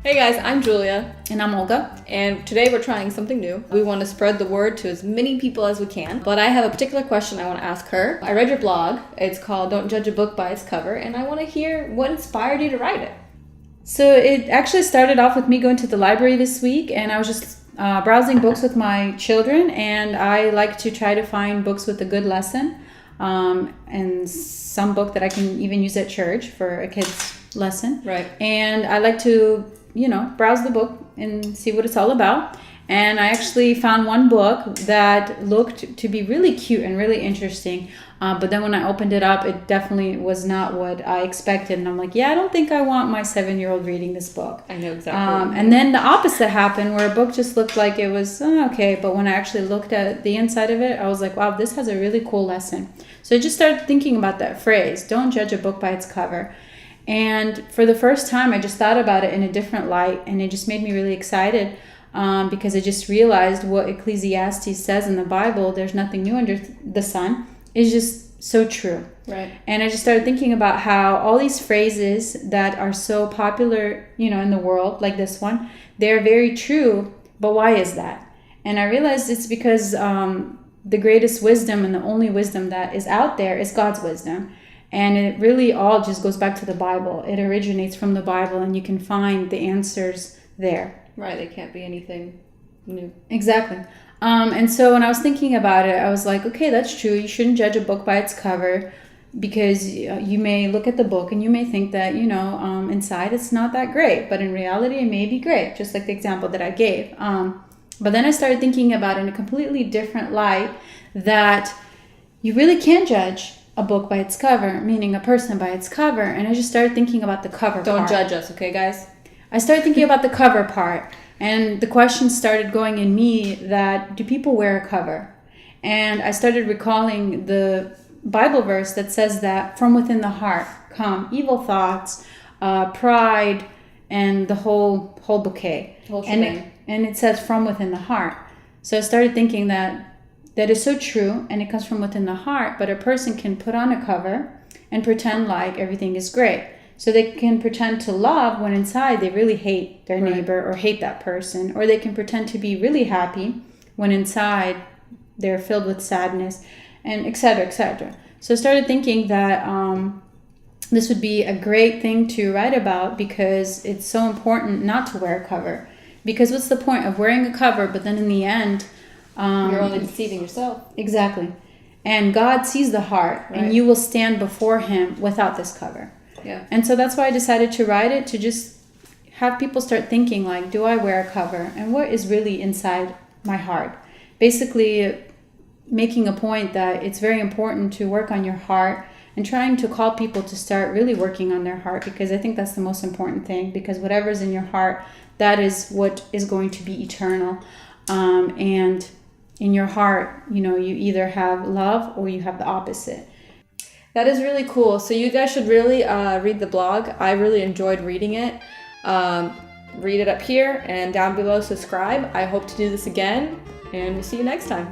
Hey guys, I'm Julia. And I'm Olga. And today we're trying something new. We want to spread the word to as many people as we can. But I have a particular question I want to ask her. I read your blog. It's called Don't Judge a Book by Its Cover. And I want to hear what inspired you to write it. So it actually started off with me going to the library this week, and I was just browsing books with my children, and I like to try to find books with a good lesson, and some book that I can even use at church for a kid's lesson. Right. And I like to, browse the book and see what it's all about. And I actually found one book that looked to be really cute and really interesting. But then when I opened it up, it definitely was not what I expected. And I'm like, I don't think I want my 7-year-old reading this book. I know exactly. And then the opposite happened, where a book just looked like it was okay. But when I actually looked at the inside of it, I was like, wow, this has a really cool lesson. So I just started thinking about that phrase, don't judge a book by its cover. And for the first time, I just thought about it in a different light. And it just made me really excited. Because I just realized what Ecclesiastes says in the Bible, there's nothing new under the sun, is just so true. Right. And I just started thinking about how all these phrases that are so popular, in the world, like this one, they're very true, but why is that? And I realized it's because the greatest wisdom and the only wisdom that is out there is God's wisdom. And it really all just goes back to the Bible. It originates from the Bible, and you can find the answers there. Right, they can't be anything new. Exactly. And so when I was thinking about it, I was like, okay, that's true. You shouldn't judge a book by its cover, because you may look at the book and you may think that, inside it's not that great. But in reality, it may be great, just like the example that I gave. But then I started thinking about it in a completely different light, that you really can't judge a book by its cover, meaning a person by its cover. And I just started thinking about the cover part. Don't judge us, okay, guys? I started thinking about the cover part, and the question started going in me that, do people wear a cover? And I started recalling the Bible verse that says that from within the heart come evil thoughts, pride, and the whole bouquet. And it says from within the heart. So I started thinking that is so true, and it comes from within the heart, but a person can put on a cover and pretend like everything is great. So they can pretend to love when inside they really hate their neighbor or hate that person. Or they can pretend to be really happy when inside they're filled with sadness, and et cetera, et cetera. So I started thinking that this would be a great thing to write about, because it's so important not to wear a cover. Because what's the point of wearing a cover, but then in the end... you're only deceiving yourself. Exactly. And God sees the heart, and you will stand before Him without this cover. Yeah. And so that's why I decided to write it, to just have people start thinking, like, do I wear a cover? And what is really inside my heart? Basically, making a point that it's very important to work on your heart, and trying to call people to start really working on their heart, because I think that's the most important thing, because whatever's in your heart, that is what is going to be eternal. And in your heart, you either have love or you have the opposite. That is really cool. So you guys should really read the blog. I really enjoyed reading it. Read it up here and down below. Subscribe. I hope to do this again, and we'll see you next time.